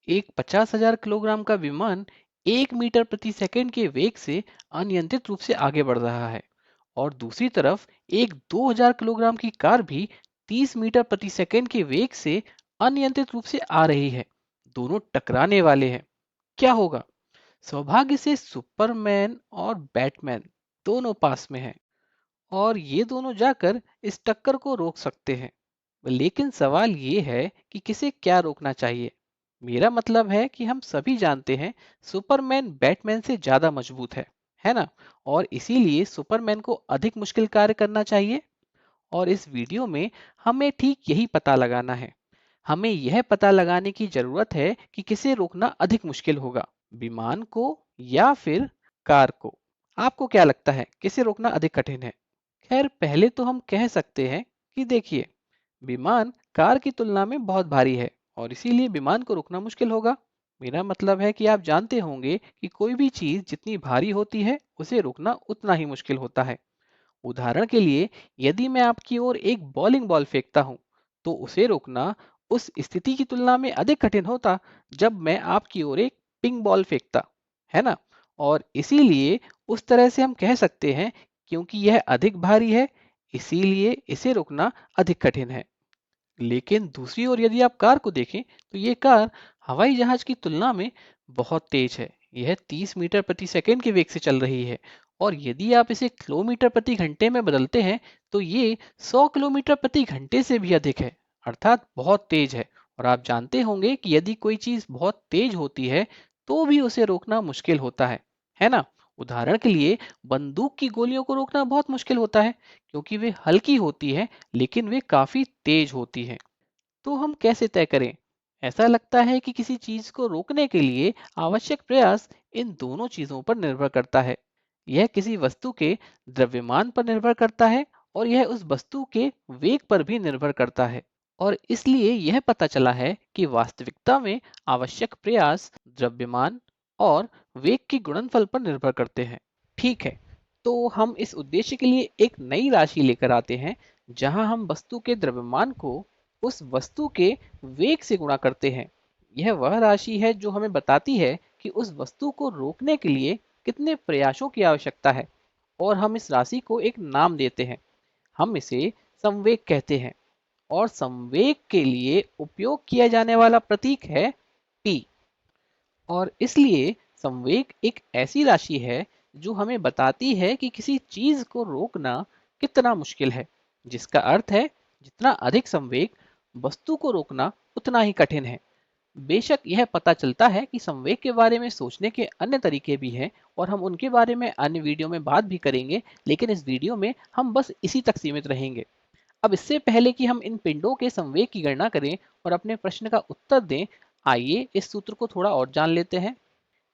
एक 50,000 किलोग्राम का विमान 1 मीटर प्रति सेकंड के वेग से अनियंत्रित रूप से आगे बढ़ रहा है, और दूसरी तरफ एक 2000 किलोग्राम की कार भी 30 मीटर प्रति सेकंड के वेग से अनियंत्रित रूप से आ रही है। दोनों टकराने वाले हैं। क्या होगा? सौभाग्य से सुपरमैन और बैटमैन दोनों पास में हैं, और ये दोनों जाकर इस टक्कर को रोक सकते हैं। लेकिन सवाल ये है कि किसे क्या रोकना चाहिए। मेरा मतलब है कि हम सभी जानते हैं सुपरमैन बैटमैन से ज्यादा मजबूत है ना? और इसीलिए सुपरमैन को अधिक मुश्किल कार्य करना चाहिए। और इस वीडियो में हमें ठीक यही पता लगाना है। हमें यह पता लगाने की जरूरत है कि किसे रोकना अधिक मुश्किल होगा, विमान को या फिर कार को। आपको क्या लगता है, किसे रोकना अधिक कठिन है? खैर, पहले तो हम कह सकते हैं कि देखिए, विमान कार की तुलना में बहुत भारी है, और इसीलिए विमान को रोकना मुश्किल होगा। मेरा मतलब है कि आप जानते होंगे कि कोई भी चीज जितनी भारी होती है उसे रोकना उतना ही मुश्किल होता है। उदाहरण के लिए, यदि मैं आपकी ओर एक बॉलिंग बॉल फेंकता हूं, तो उसे रोकना उस स्थिति की तुलना में अधिक कठिन होता जब मैं आपकी ओर एक पिंग बॉल फेंकता, है ना? और इसीलिए उस तरह से हम कह सकते हैं, क्योंकि यह अधिक भारी है, इसीलिए इसे रोकना अधिक कठिन है। लेकिन दूसरी ओर यदि आप कार को देखें, तो ये कार हवाई जहाज की तुलना में बहुत तेज है। यह 30 मीटर प्रति सेकंड के वेग से चल रही है, और यदि आप इसे किलोमीटर प्रति घंटे में बदलते हैं, तो ये 100 किलोमीटर प्रति घंटे से भी अधिक है, अर्थात बहुत तेज है। और आप जानते होंगे कि यदि कोई चीज बहुत तेज होती है, तो भी उसे रोकना मुश्किल होता है ना? उदाहरण के लिए, बंदूक की गोलियों को रोकना बहुत मुश्किल होता है, क्योंकि वे हल्की होती है, लेकिन वे काफी तेज होती हैं। तो हम कैसे तय करें? ऐसा लगता है कि किसी चीज को रोकने के लिए आवश्यक प्रयास इन दोनों चीजों पर निर्भर करता है। यह किसी वस्तु के द्रव्यमान पर निर्भर करता है, और यह उस वस्तु के वेग पर भी निर्भर करता है। और इसलिए यह पता चला है कि वास्तविकता में आवश्यक प्रयास द्रव्यमान और वेग के गुणनफल पर निर्भर करते हैं। ठीक है, तो हम इस उद्देश्य के लिए एक नई राशि लेकर आते हैं, जहां हम वस्तु के द्रव्यमान को उस वस्तु के वेग से गुणा करते हैं। यह वह राशि है जो हमें बताती है कि उस वस्तु को रोकने के लिए कितने प्रयासों की आवश्यकता है। और हम इस राशि को एक नाम देते हैं। हम इसे संवेग कहते हैं, और संवेग के लिए उपयोग किया जाने वाला प्रतीक है p। और इसलिए संवेग एक ऐसी राशि है जो हमें बताती है कि किसी चीज को रोकना कितना मुश्किल है, जिसका अर्थ है जितना अधिक संवेग, वस्तु को रोकना उतना ही कठिन है। बेशक यह पता चलता है कि संवेग के बारे में सोचने के अन्य तरीके भी हैं, और हम उनके बारे में अन्य वीडियो में बात भी करेंगे, लेकिन इस वीडियो में हम बस इसी तक सीमित रहेंगे। अब इससे पहले कि हम इन पिंडों के संवेग की गणना करें और अपने प्रश्न का उत्तर दें, आइए इस सूत्र को थोड़ा और जान लेते हैं।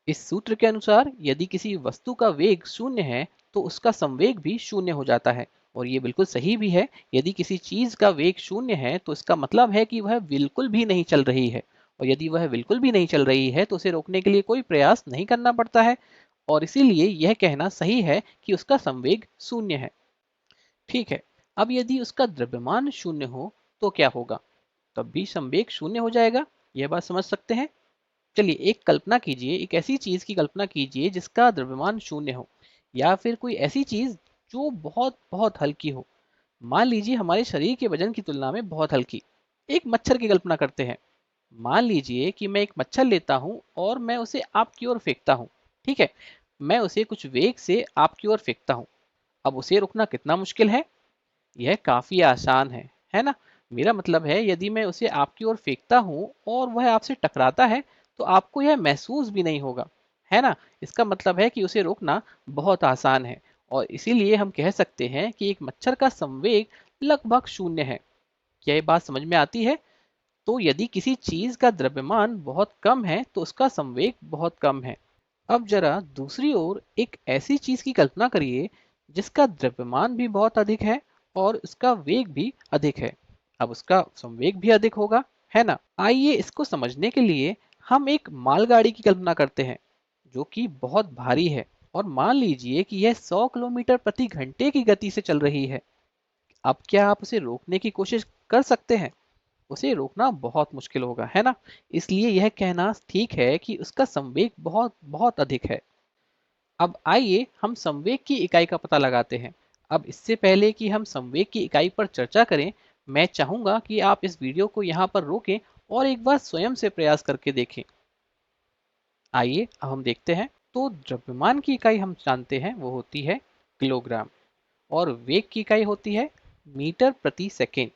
इस सूत्र के अनुसार यदि किसी वस्तु का वेग शून्य है, तो उसका संवेग भी शून्य हो जाता है। और ये बिल्कुल सही भी है। यदि किसी चीज का वेग शून्य है, तो इसका मतलब है कि वह बिल्कुल भी नहीं चल रही है। और यदि वह बिल्कुल भी नहीं चल रही है, तो उसे रोकने के लिए कोई प्रयास नहीं करना पड़ता है। और इसीलिए यह कहना सही है कि उसका संवेग शून्य है। ठीक है, अब यदि उसका द्रव्यमान शून्य हो, तो क्या होगा? तब भी संवेग शून्य हो जाएगा। यह बात समझ सकते हैं? चलिए एक कल्पना कीजिए, एक ऐसी चीज की कल्पना कीजिए जिसका द्रव्यमान शून्य हो, या फिर कोई ऐसी चीज जो बहुत बहुत हल्की हो। मान लीजिए हमारे शरीर के वजन की तुलना में बहुत हल्की। एक मच्छर की कल्पना करते हैं। मान लीजिए कि मैं एक मच्छर लेता हूं और मैं उसे आपकी ओर फेंकता हूं। ठीक है, मैं उसे कुछ वेग से आपकी ओर फेंकता हूं। अब उसे रुकना कितना मुश्किल है? यह काफी आसान है ना? मेरा मतलब है, यदि मैं उसे आपकी ओर फेंकता हूं और वह आपसे टकराता है, तो आपको यह महसूस भी नहीं होगा, है ना? इसका मतलब है कि उसे रोकना बहुत आसान है। और इसीलिए हम कह सकते हैं कि एक मच्छर का संवेग लगभग शून्य है। क्या ये बात समझ में आती है? तो यदि किसी चीज का द्रव्यमान बहुत कम है, तो उसका संवेग बहुत कम है। अब जरा दूसरी ओर एक ऐसी चीज की कल्पना करिए जिसका द्रव्यमान भी बहुत अधिक है और उसका वेग भी अधिक है। अब उसका संवेग भी अधिक होगा, है ना? आइए इसको समझने के लिए हम एक मालगाड़ी की कल्पना करते हैं, जो कि बहुत भारी है। और मान लीजिए कि यह 100 किलोमीटर प्रति घंटे की गति से चल रही है। अब क्या आप उसे रोकने की कोशिश कर सकते हैं? उसे रोकना बहुत मुश्किल होगा, है ना? इसलिए यह कहना ठीक है कि उसका संवेग बहुत बहुत अधिक है। अब आइए हम संवेग की इकाई का पता लगाते हैं। अब इससे पहले कि हम संवेग की इकाई पर चर्चा करें, मैं चाहूंगा कि आप इस वीडियो को यहाँ पर रोकें और एक बार स्वयं से प्रयास करके देखें। आइए अब हम देखते हैं। तो द्रव्यमान की इकाई हम जानते हैं वो होती है किलोग्राम, और वेग की इकाई होती है मीटर प्रति सेकेंड।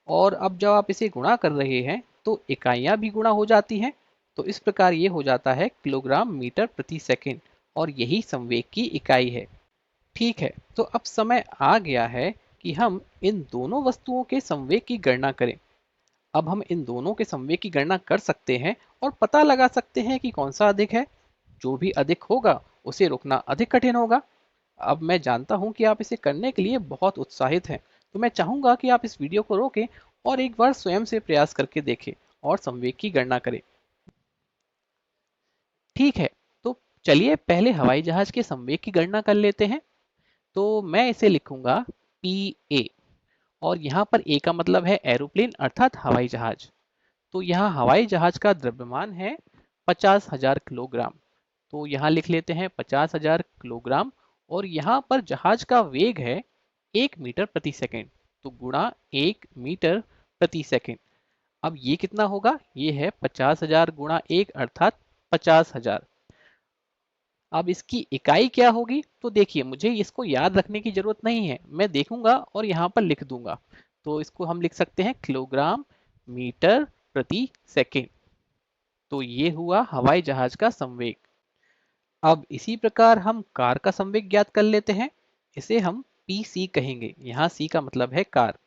और अब जब आप इसे गुणा कर रहे हैं तो इकाइयां भी गुणा हो जाती हैं। तो इस प्रकार ये हो जाता है किलोग्राम मीटर प्रति सेकेंड, और यही संवेग की इकाई है। ठीक है, तो अब समय आ गया है कि हम इन दोनों वस्तुओं के संवेग की गणना करें। अब हम इन दोनों के संवेग की गणना कर सकते हैं और पता लगा सकते हैं कि कौन सा अधिक है। जो भी अधिक होगा उसे रोकना अधिक कठिन होगा। अब मैं जानता हूं कि आप इसे करने के लिए बहुत उत्साहित हैं, तो मैं चाहूंगा कि आप इस वीडियो को रोकें और एक बार स्वयं से प्रयास करके देखें और संवेग की गणना करें। ठीक है, तो चलिए पहले हवाई जहाज के संवेग की गणना कर लेते हैं। तो मैं इसे लिखूंगा पी ए, और यहाँ पर ए का मतलब है एरोप्लेन अर्थात हवाई जहाज। तो यहाँ हवाई जहाज का द्रव्यमान है 50,000 किलोग्राम। तो यहाँ लिख लेते हैं 50,000 किलोग्राम। और यहाँ पर जहाज का वेग है 1 मीटर प्रति सेकेंड, तो गुणा 1 मीटर प्रति सेकेंड। अब ये कितना होगा? ये है 50,000 गुणा 1 अर्थात 50,000। अब इसकी इकाई क्या होगी? तो देखिए, मुझे इसको याद रखने की जरूरत नहीं है, मैं देखूंगा और यहाँ पर लिख दूंगा। तो इसको हम लिख सकते हैं किलोग्राम मीटर प्रति सेकेंड। तो ये हुआ हवाई जहाज का संवेग। अब इसी प्रकार हम कार का संवेग ज्ञात कर लेते हैं। इसे हम पी सी कहेंगे, यहाँ सी का मतलब है कार।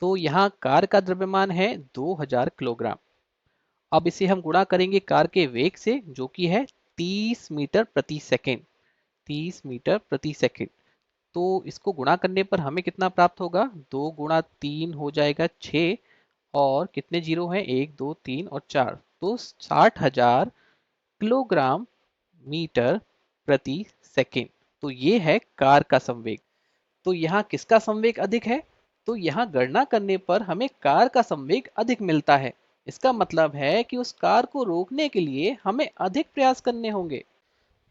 तो यहाँ कार का द्रव्यमान है 2000 किलोग्राम। अब इसे हम गुणा करेंगे कार के वेग से, जो कि है 30 मीटर प्रति सेकेंड। 30 मीटर प्रति सेकेंड। तो इसको गुणा करने पर हमें कितना प्राप्त होगा? 2 गुणा 3 हो जाएगा 6, और कितने जीरो हैं? 1 2 3 और 4, तो 60,000 किलोग्राम मीटर प्रति सेकेंड। तो ये है कार का संवेग। तो यहाँ किसका संवेग अधिक है? तो यहाँ गणना करने पर हमें कार का संवेग अधिक मिलता है। इसका मतलब है कि उस कार को रोकने के लिए हमें अधिक प्रयास करने होंगे।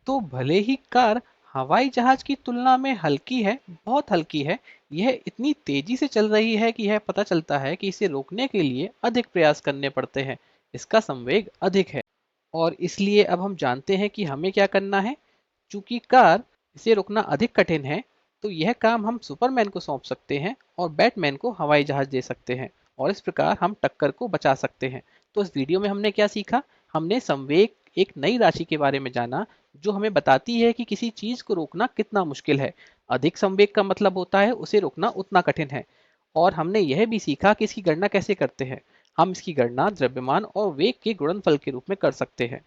तो भले ही कार हवाई जहाज की तुलना में हल्की है, बहुत हल्की है, यह इतनी तेजी से चल रही है कि यह पता चलता है कि इसे रोकने के लिए अधिक प्रयास करने पड़ते हैं। इसका संवेग अधिक है, और इसलिए अब हम जानते हैं कि हमें क्या करना है। चूंकि कार इसे रोकना अधिक कठिन है, तो यह काम हम सुपरमैन को सौंप सकते हैं और बैटमैन को हवाई जहाज दे सकते हैं, और इस प्रकार हम टक्कर को बचा सकते हैं। तो इस वीडियो में हमने क्या सीखा? हमने संवेग, एक नई राशि के बारे में जाना, जो हमें बताती है कि किसी चीज को रोकना कितना मुश्किल है। अधिक संवेग का मतलब होता है उसे रोकना उतना कठिन है। और हमने यह भी सीखा कि इसकी गणना कैसे करते हैं। हम इसकी गणना द्रव्यमान और वेग के गुणनफल के रूप में कर सकते हैं।